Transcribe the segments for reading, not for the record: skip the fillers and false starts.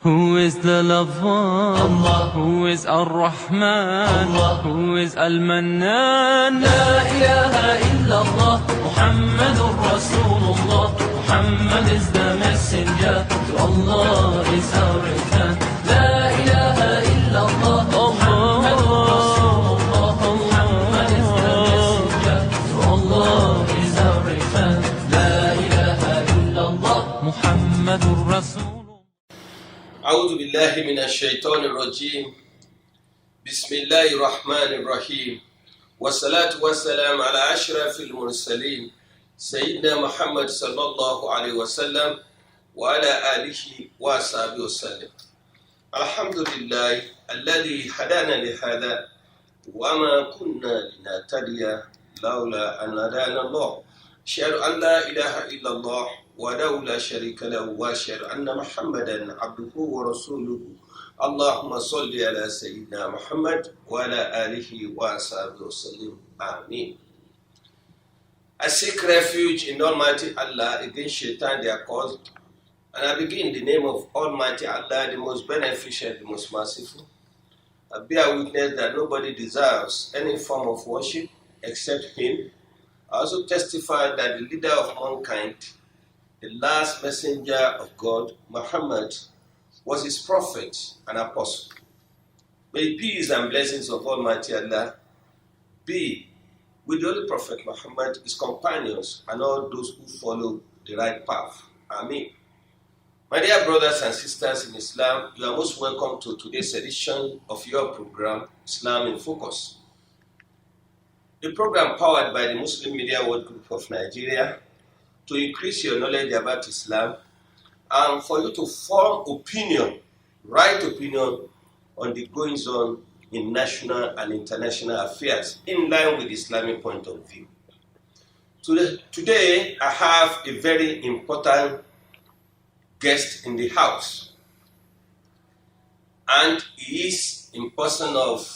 Who is the lover? Allah. Who is Ar-Rahman? Allah. Who is Al-Mannan? La ilaha illallah, Muhammadur Rasulullah. Muhammad is the messenger, to Allah is our return. La ilaha illallah, Muhammadur Rasulullah. Muhammad is the messenger, to Allah is our return. La ilaha illallah, Muhammadur Rasul. أعوذ بالله من الشيطان الرجيم. بسم الله الرحمن الرحيم. والصلاة والسلام على أشرف المرسلين سيدنا محمد صلى الله عليه وسلم وعلى آله وصحبه وسلم. الحمد لله الذي هدانا لهذا وما كنا لنهتدي لولا أن هدانا الله. أشهد أن لا إله إلا الله وحده لا شريك له وأشهد أن محمدا عبده ورسوله. اللهم صل على سيدنا محمد وعلى آله وصحبه وسلم. Amen. I seek refuge in Almighty Allah against Shaitan their cause, and I begin in the name of Almighty Allah, the most beneficent, the most merciful. I bear witness that nobody deserves any form of worship except Him. I also testify that the leader of mankind, the last messenger of God, Muhammad, was his prophet and apostle. May peace and blessings of Almighty Allah be with the Holy Prophet Muhammad, his companions, and all those who follow the right path. Amen. My dear brothers and sisters in Islam, you are most welcome to today's edition of your program, Islam in Focus. A program powered by the Muslim Media World Group of Nigeria to increase your knowledge about Islam and for you to form opinion, right opinion on the goings on in national and international affairs in line with Islamic point of view. Today, I have a very important guest in the house, and he is in person of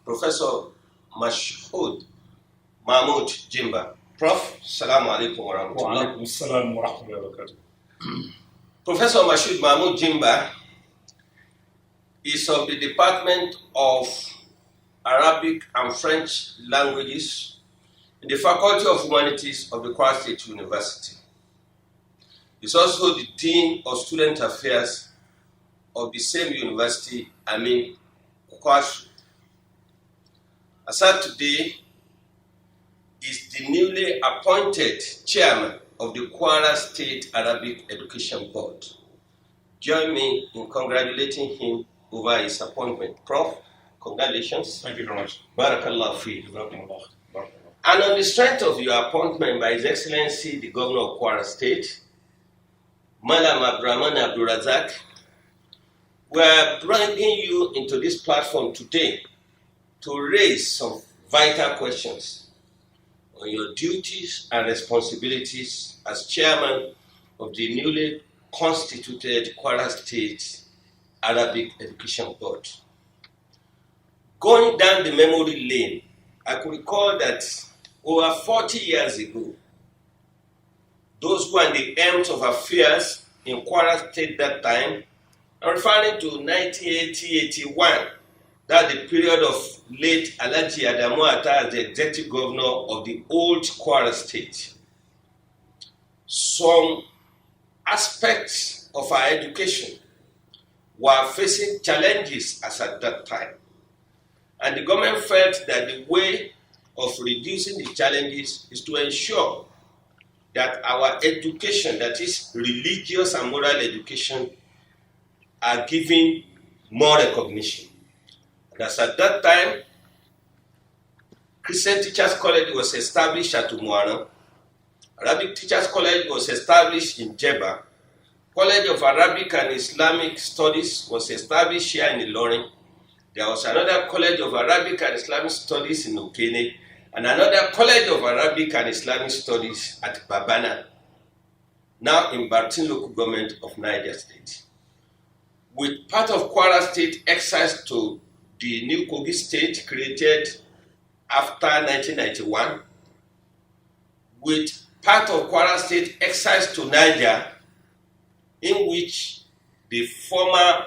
Professor Mashood Mahmud Jimba. Prof, Assalamu alaikum wa rahmatullah. Wa alaikum assalam wa rahmatullahi wa barakatuh. Professor Mashood Mahmud Jimba is of the Department of Arabic and French Languages in the Faculty of Humanities of the Kwara State University. He is also the Dean of Student Affairs of the same university, Kwara. As of today, is the newly appointed chairman of the Kwara State Arabic Education Board. Join me in congratulating him over his appointment. Prof, congratulations. Thank you very much. Barakallah fi. Jazakumullah. And on the strength of your appointment by His Excellency, the Governor of Kwara State, Madam Abdulrazaq, we are bringing you into this platform today to raise some vital questions on your duties and responsibilities as chairman of the newly constituted Kwara State Arabic Education Board. Going down the memory lane, I could recall that over 40 years ago, those who were in the helms of affairs in Kwara State that time, I'm referring to 1980-81, that's the period of late Alhaji Adamu Atta as the executive governor of the old Kwara State. Some aspects of our education were facing challenges as at that time. And the government felt that the way of reducing the challenges is to ensure that our education, that is religious and moral education, are given more recognition. And as at that time, Christian Teachers College was established at Umuana, Arabic Teachers College was established in Jimba, College of Arabic and Islamic Studies was established here in Ilorin. There was another College of Arabic and Islamic Studies in Okene, and another College of Arabic and Islamic Studies at Babana, now in Bartin local government of Niger State. With part of Kwara State excised to the new Kogi State created after 1991, with part of Kwara State excised to Niger, in which the former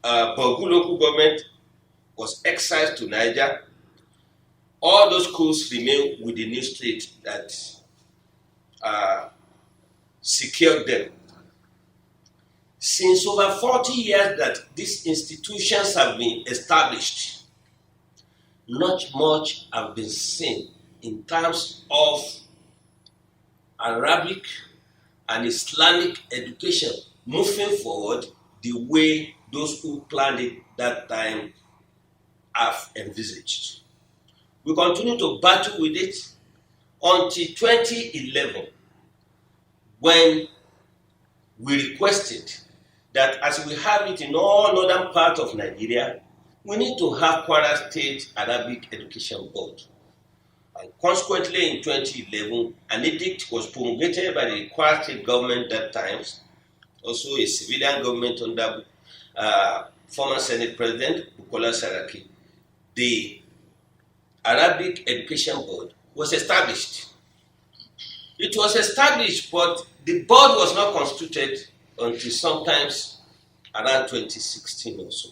Borgu local government was exiled to Niger. All those schools remain with the new state that secured them. Since over 40 years that these institutions have been established, not much have been seen in terms of Arabic and Islamic education moving forward the way those who planned it that time have envisaged. We continue to battle with it until 2011, when we requested that as we have it in all northern parts of Nigeria, we need to have Kwara State Arabic Education Board. And consequently, in 2011, an edict was promulgated by the Kwara State government that time, also a civilian government under former Senate President Bukola Saraki. The Arabic Education Board was established. It was established, but the board was not constituted until sometimes around 2016 or so.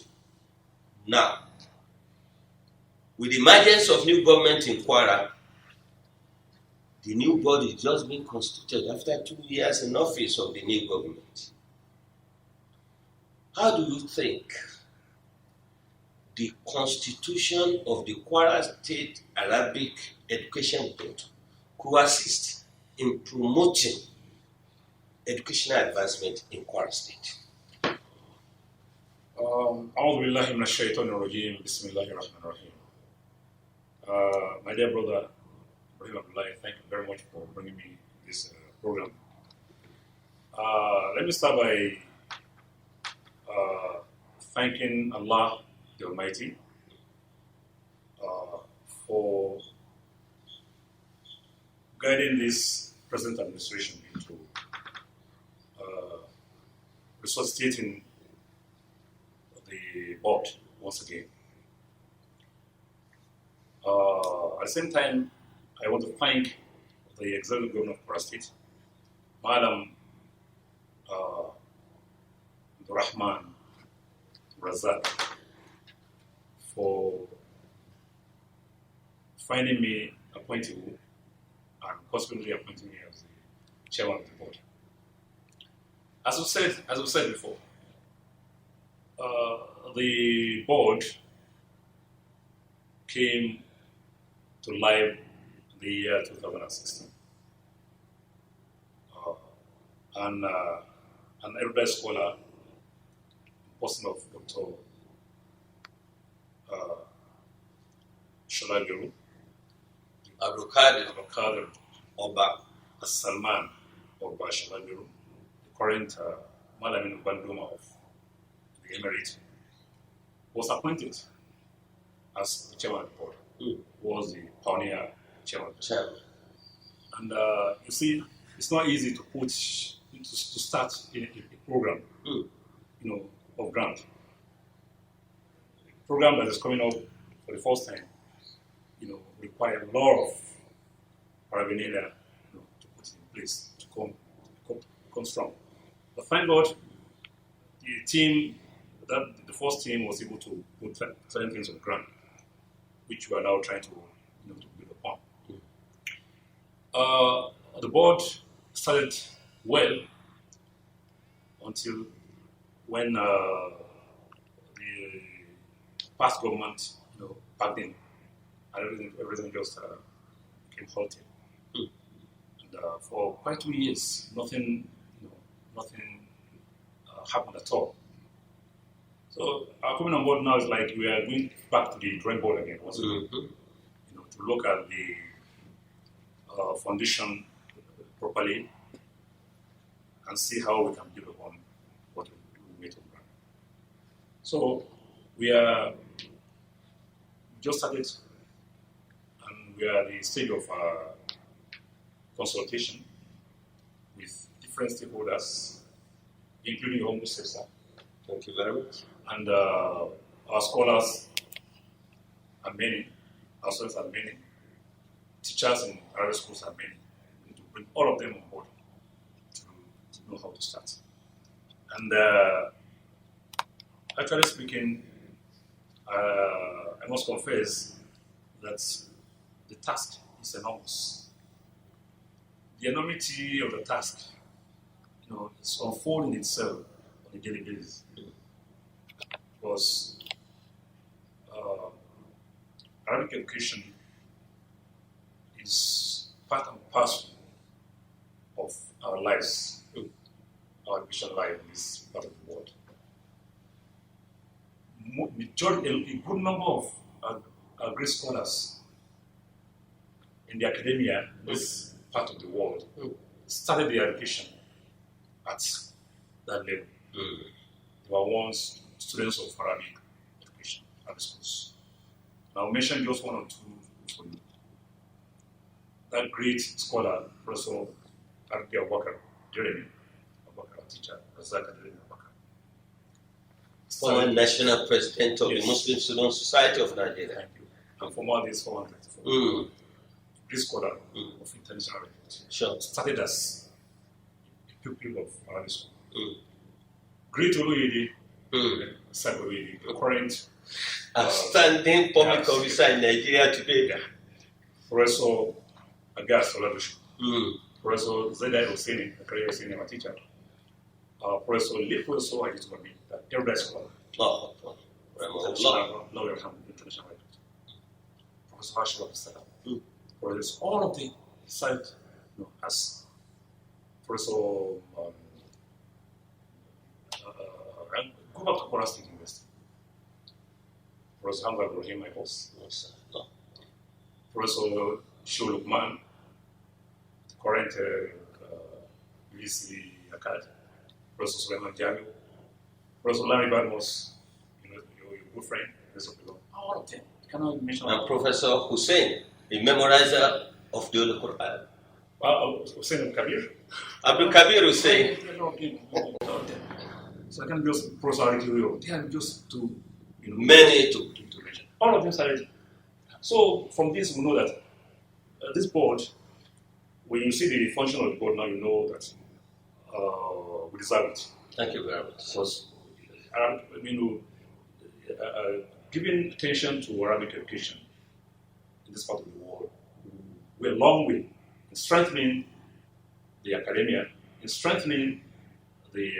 Now, with the emergence of new government in Kwara, the new board is just being constituted after 2 years in office of the new government. How do you think the constitution of the Kwara State Arabic Education Board could assist in promoting educational advancement in Kwara State? أعوذ بالله من الشيطان الرجيم بسم الله الرحمن الرحيم. My dear brother, Abdulrahman, thank you very much for bringing me this program. Let me start by thanking Allah the Almighty for guiding this present administration into resuscitating the board once again. At the same time, I want to thank the executive governor of Kwara State, Madam Abdulrahman Abdulrazaq, for finding me appointable and consequently appointing me as the chairman of the board. As we said before, the board came to life in the year 2016. And an erudite scholar, person of Dr. Shalagiru, Abdulkadir Oba Salman Oba Shalagiru, the current Malamin Banduma of the Emirate, was appointed as the chairman of the board. Was the pioneer chairman. And you see, it's not easy to start a program, of grant. A program that is coming up for the first time, require a lot of paraphernalia, to put in place to come strong. But thank God, the first team was able to put certain things on ground, which we are now trying to build upon. The board started well until when the past government, backed in, and everything just became halted. And for quite 2 years, nothing happened at all. So our coming on board now is like we are going back to the drawing board again, once again, to look at the foundation properly and see how we can build upon what we made on ground. So we are just started, and we are at the stage of consultation with different stakeholders, including the homeless sector. Thank you very much. And our scholars are many, our students are many, teachers in private schools are many. We need to bring all of them on board to know how to start. And Actually speaking, I must confess that the task is enormous. The enormity of the task, is unfolding itself on a daily basis. Because Arabic education is part and parcel of our lives, our education life in this part of the world. A good number of our great scholars in the academia in this part of the world started their education at that level. They were once students of Arabic education, Arabic schools. I'll mention just one or two for you. That great scholar, Professor Abdulrazaq, Jeremy, a teacher, Abdulrazaq, former national president of the Muslim Student Society of Nigeria. Thank you. And former this 434. Great scholar of international relations. Sure. Started as a pupil of Arabic school. Great Oloyede, Sagoyede, the current outstanding public officer in Nigeria today. Professor Agas Oladushi, Professor Zedai Hosseini, a career Hosseini, my teacher. Professor Professor Ajitubami, every scholar. International Professor Hashim Abdulrazaq. Professor, all of the site as Professor go back to Kwara State University. Professor Hamza Ibrahim, my boss. Professor Shulukman, the current VC Academy. Professor Suleiman Jamiu, Professor Larry Badmos, your good friend, all of them. You cannot mention. And Professor Hussein, the memorizer of the Holy Quran. Hussein Kabir. Abdul Kabir Hussein. So I can just Professor they are just to many to mention. All of them started. So from this we know that this board, when you see the function of the board now, you know that we deserve it. Thank you very much. Because giving attention to Arabic education in this part of the world, we're a long way in strengthening the academia, in strengthening the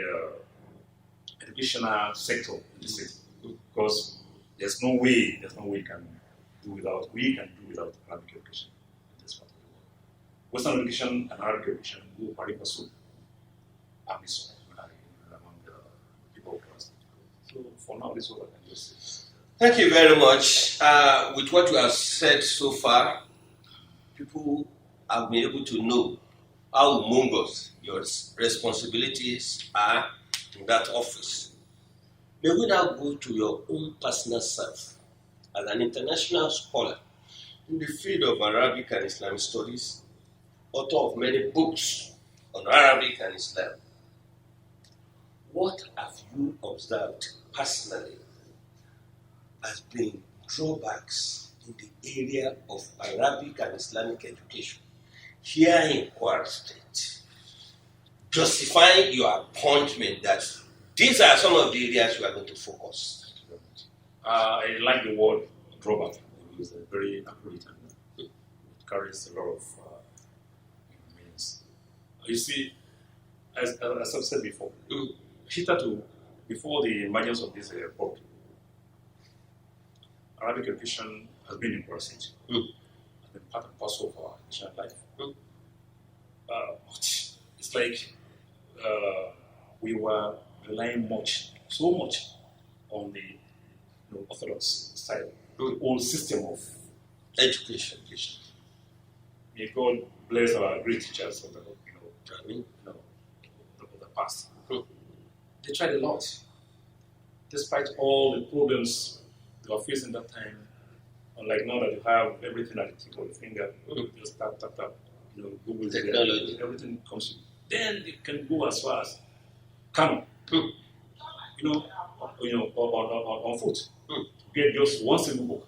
educational sector in the city. Because there's no way we can do without Arabic education in this part of the world. Western education and Arabic education go pari passu among the people of Kwara State. So for now, this is what I can just say. Thank you very much. With what you have said so far, people have been able to know how humongous your responsibilities are in that office. May we now go to your own personal self as an international scholar in the field of Arabic and Islamic studies, author of many books on Arabic and Islam. What have you observed personally as being drawbacks in the area of Arabic and Islamic education here in Kwara State, justifying your appointment that these are some of the areas we are going to focus? I like the word drawback. It's very accurate and it carries a lot of meanings. You see, as I've said before, before the emergence of this board, Arabic education has been in Kwara State. Has been part and parcel of our educational life. It's like we were relying so much on the Orthodox side, the old system of education. May God bless our great teachers of the past. They tried a lot, despite all the problems they were facing that time. Unlike now that you have everything at the tip of the finger, just tap, Google technology, everything comes to you. Then it can go as far as Kano, on foot. Get just one single book,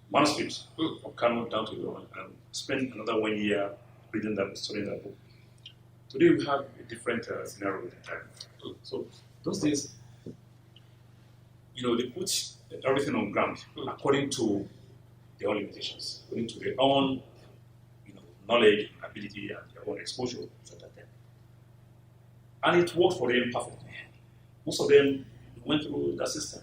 manuscript from Kano down to Rome, and spend another 1 year reading that, studying that book. Today we have a different scenario with the time. So those days, they put everything on ground according to their own limitations, according to their own, knowledge, ability, and their own exposure at that time. And it worked for them perfectly. Most of them went through that system,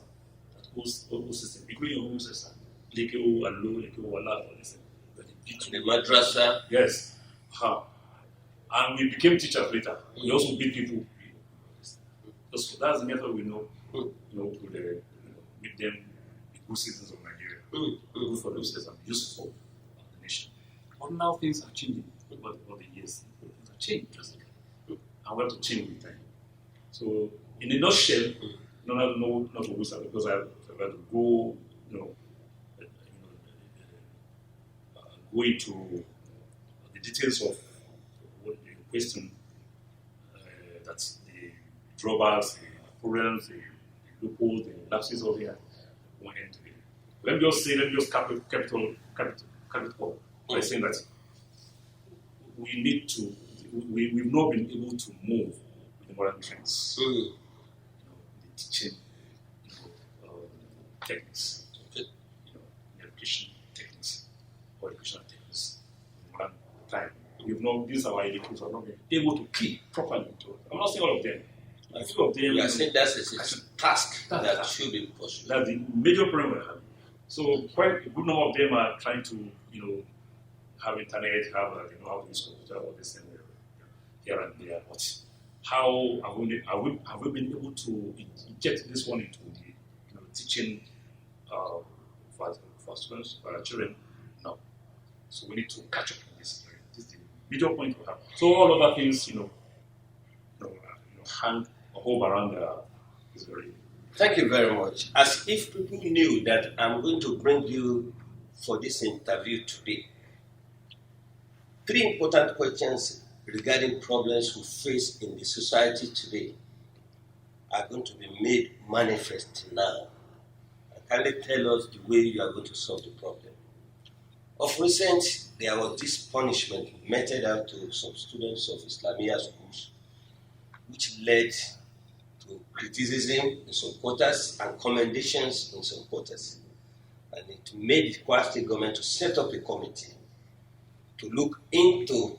that whole system, including your own system. Lekeu, Allo, Lekeu, Wala, all this. The madrasa. Yes. And we became teachers later. We also beat people. So that's the method we know. With them, the good citizens of Nigeria. Good for those systems, useful for the nation. But now things are changing over the years. Things are changing drastically. And we have to change with time. So, in a nutshell, not to waste time, because I have to go, go into the details of what the question, that's the drawbacks, the problems, the loopholes, the lapses of here. Let me just capital by saying that we've not been able to move with the modern trends. The teaching techniques, the education techniques, or educational techniques in modern time. These are our educators are not been able to keep properly to it. I'm not saying all of them. A few of them. You are saying that's a task that should be pursued. That's the major problem we have. So quite a good number of them are trying to, have internet, have how to use computer, all this thing here and there. But how have we been able to inject this one into the teaching for students, for our children? No. So we need to catch up in this area. This is the major point we have. So all other things, hang a hope around is very. Thank you very much. As if people knew that I'm going to bring you for this interview today. 3 important questions regarding problems we face in the society today are going to be made manifest now. And kindly tell us the way you are going to solve the problem. Of recent, there was this punishment meted out to some students of Islamia schools, which led to criticism in some quarters and commendations in some quarters. And it made the Kwara State government to set up a committee to look into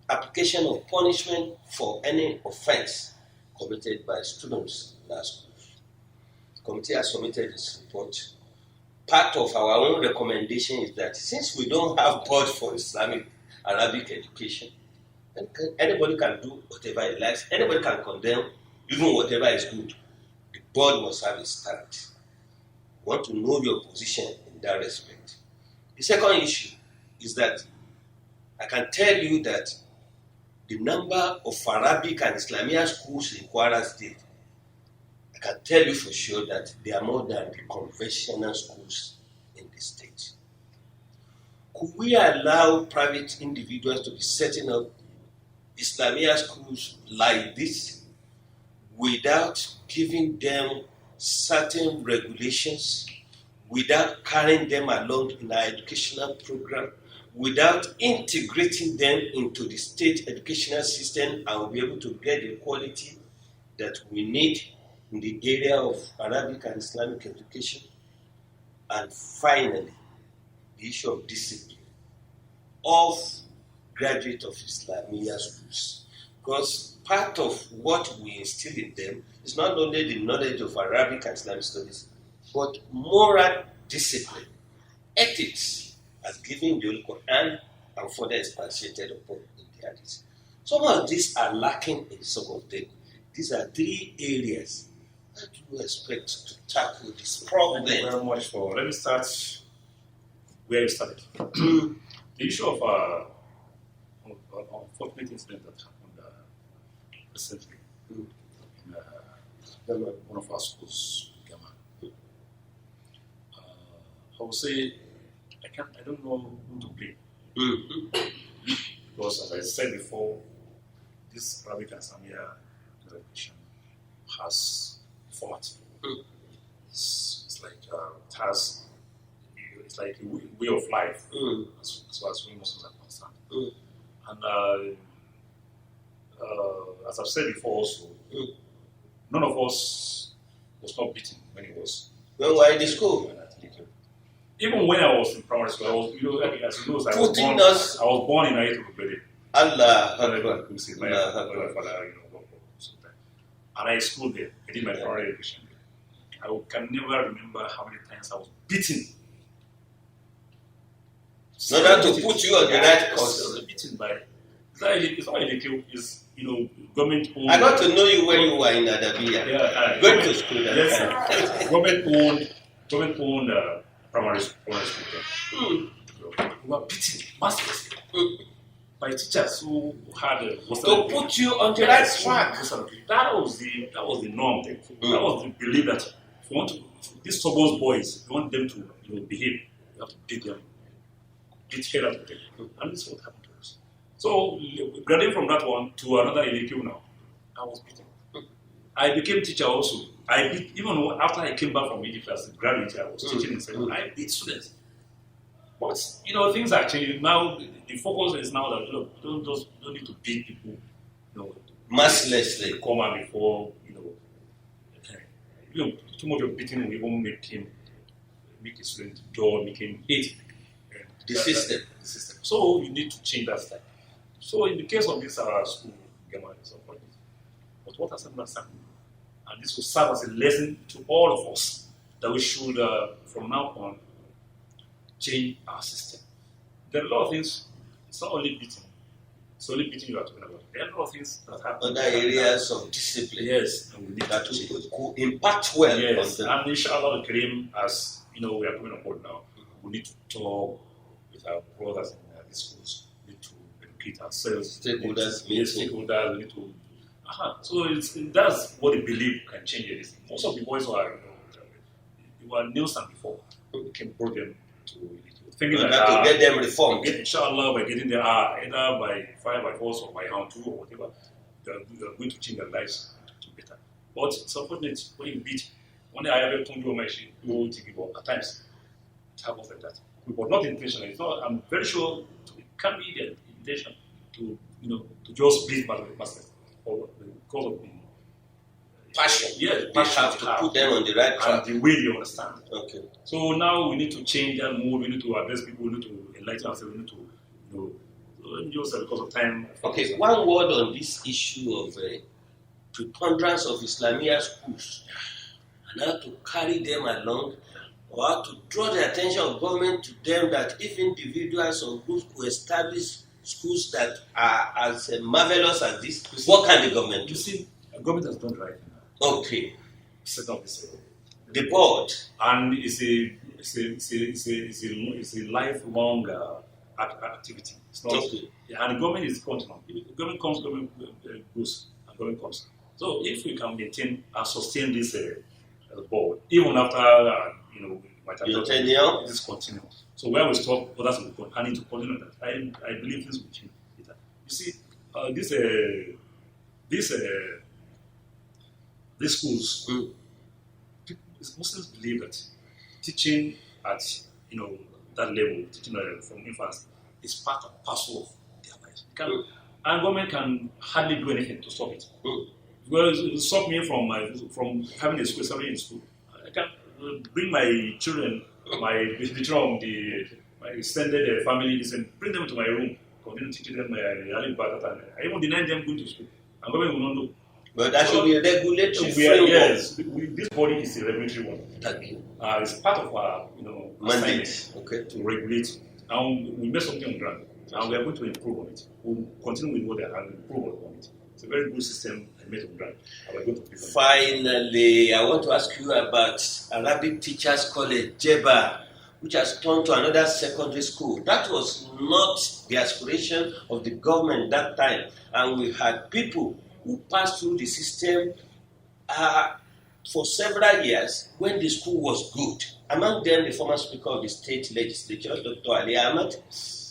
application of punishment for any offense committed by students in our schools. The committee has submitted its report. Part of our own recommendation is that since we don't have board for Islamic Arabic education, anybody can do whatever he likes, anybody can condemn even whatever is good. The board must have a stand. We want to know your position in that respect. The second issue is that I can tell you that the number of Arabic and Islamia schools in Kwara State, I can tell you for sure that they are more than the conventional schools in the state. Could we allow private individuals to be setting up Islamia schools like this without giving them certain regulations, without carrying them along in our educational program, without integrating them into the state educational system, and we'll be able to get the quality that we need in the area of Arabic and Islamic education? And finally, the issue of discipline of graduates of Islamia schools. Because part of what we instill in them is not only the knowledge of Arabic and Islamic studies, but moral discipline, ethics, as given in the Holy Quran and further expatiated upon in the Hadith. Some of these are lacking in some of them. These are 3 areas. How do you expect to tackle this problem? Thank you very much let me start where you started. The issue of unfortunate incident that happened recently in one of our schools, Gama. I would say I don't know who to blame. Because as I said before, this Arabic and Islamia education has format. It's like it has it's like a way of life as far as we Muslims are concerned. And as I've said before also, none of us was not beaten when he was. When we were in the school. Even when I was in primary school, I was, as you know, I was born in Ayatollah. Allah. And I schooled there. I did my primary education there. I can never remember how many times I was beaten. In order to put you on the right course. Beaten by. It's not illegal. It's, government owned. I got to know you when you were in Adabia. Yeah, going to school. Yes, government owned primary school. We were beaten massively by teachers who had to put you on the right track. That was the norm. That was the belief that if you want to, these stubborn boys, if you want them to behave, you have to beat them, beat hell out of them, and this is what happened to us. So, graduating from that one to another LQ now, I was beaten. I became teacher also. I beat, even after I came back from middle class, graduate, I was teaching in secondary. I beat students. But, things are changing. Now, the focus is now that, look, don't need to beat people, mercilessly. Come out before, too much of beating will even make a student door, make him hate the system. So, you need to change that style. So, in the case of this school, but what has happened? And this will serve as a lesson to all of us that we should, from now on, change our system. There are a lot of things. It's not only beating. It's only beating you are talking about. There are a lot of things that happen. Other areas of discipline. Yes, and we need that to could impact well yes. on them. And inshallah, Kareem, as we are coming on board now, we need to talk with our brothers in these schools. We need to educate ourselves. Stakeholders, we need to. So that's what they believe can change it. Most of the boys who are, they were Nielsen before. We can bring them to thinking that to get them reformed. Inshallah, by getting there, either by fire, by force, or by round 2 or whatever, they're going to change their lives to better. But it's unfortunate when you beat. One day I ever told you my shit, go to give up. At times, it happens like that. But not intentionally. It's not. I'm very sure it can be the intention to just beat masters because of the passion. Yeah, we have to put them on the right track. And the way they understand. Okay. So now we need to change that mood. We need to address people. We need to enlighten ourselves. We need to, just because of time. Okay. One word on this issue of preponderance of Islamia schools and how to carry them along, or how to draw the attention of government to them that if individuals or groups could establish schools that are as marvelous as this, what can the government do? You see, the government has done right. Okay. Set up this. The board. And it's a lifelong activity. It's not, okay. And the government is continuing. If the government comes, government goes, and government comes. So if we can maintain and sustain this board, even after your tenure, this continue. So where we stop, others will go. I need to continue that. I believe things will change. You see, these schools, Muslims believe that teaching at that level, teaching from infants, is part and parcel of their lives. And government can hardly do anything to stop it. Well, it stop me from having a school, studying in school. I can bring my children, my extended family, and bring them to my room, continue teaching them I even deny them going to school. And government will not know. But that should be a regulatory framework. Yes, this body is a regulatory one. It's part of our mandate to regulate. And we made something on ground. And we are going to improve on it. We'll continue with what they have and improve on it. It's a very good system I made on ground. Finally, I want to ask you about Arabic Teachers College, Jimba, which has turned to another secondary school. That was not the aspiration of the government that time. And we had people who passed through the system for several years when the school was good. Among them, the former Speaker of the State Legislature, Dr. Ali Ahmad,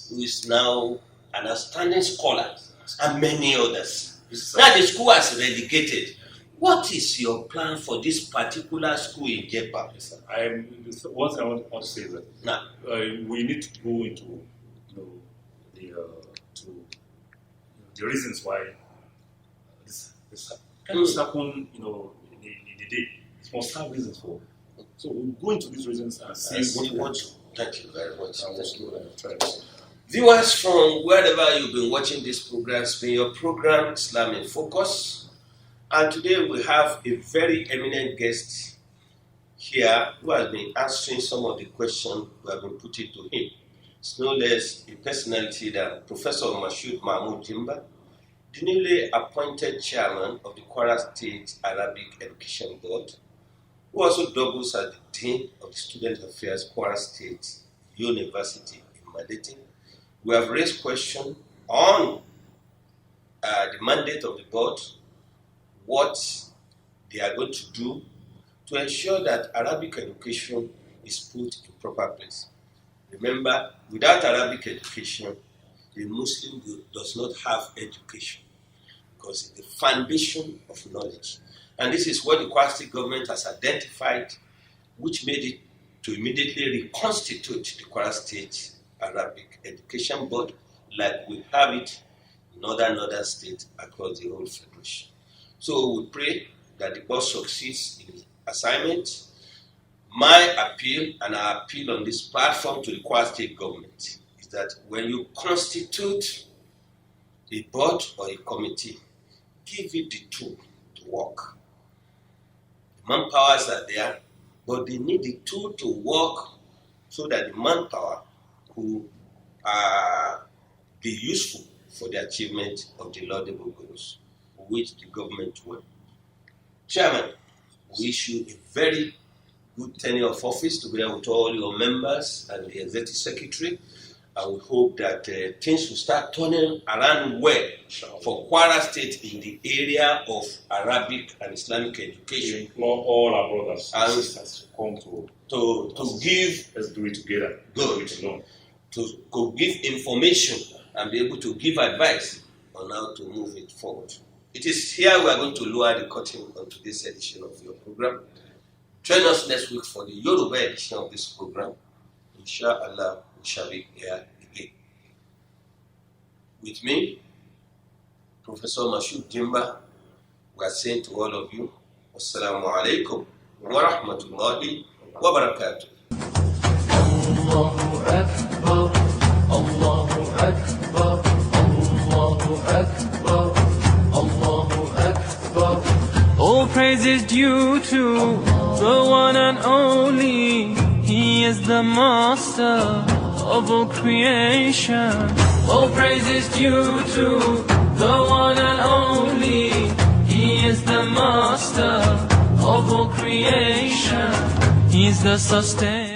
who is now an outstanding scholar, and many others. Now the school has relegated. What is your plan for this particular school in Jimba? One thing I want to say is that we need to go into the reasons why this can just happen in the day. It's must have reasons for it. So we'll go into these reasons and see what. Thank you very much. Thank you. Viewers from wherever you've been watching this program, it's been your program Islam in Focus. And today we have a very eminent guest here who has been answering some of the questions we have been putting to him. It's no less a personality than Professor Mashood Mahmud Jimba, the newly appointed chairman of the Kwara State Arabic Education Board, who also doubles as the Dean of the Student Affairs Kwara State University in Malete. We have raised questions on the mandate of the board, what they are going to do to ensure that Arabic education is put in proper place. Remember, without Arabic education, the Muslim does not have education because it's the foundation of knowledge. And this is what the Kwara State government has identified, which made it to immediately reconstitute the Kwara State Arabic Education Board like we have it in other states across the whole federation. So we pray that the board succeeds in its assignment. My appeal and our appeal on this platform to the Kwara State government is that when you constitute a board or a committee, give it the tool to work. The manpowers are there, but they need the tool to work so that the manpower could be useful for the achievement of the laudable goals which the government will. Chairman, we issue a very good tenure of office together with all your members and the executive secretary, and we hope that things will start turning around well for Kwara State in the area of Arabic and Islamic education. We implore all our brothers and sisters to come to give. Let's do it together. Good. Do it alone. To give information and be able to give advice on how to move it forward. It is here we are going to lower the curtain on today's edition of your program. Join us next week for the Yoruba edition of this program. Inshallah, we shall be here again. With me, Professor Mashood Jimba, we are saying to all of you, Wassalamu alaikum wa rahmatullahi wa barakatuh. Allahu Akbar, Allahu Akbar, Allahu Akbar, Allahu Akbar. All praise is due to the one and only. He is the master of all creation. All praise is due to the one and only. He is the master of all creation. He is the sustainer.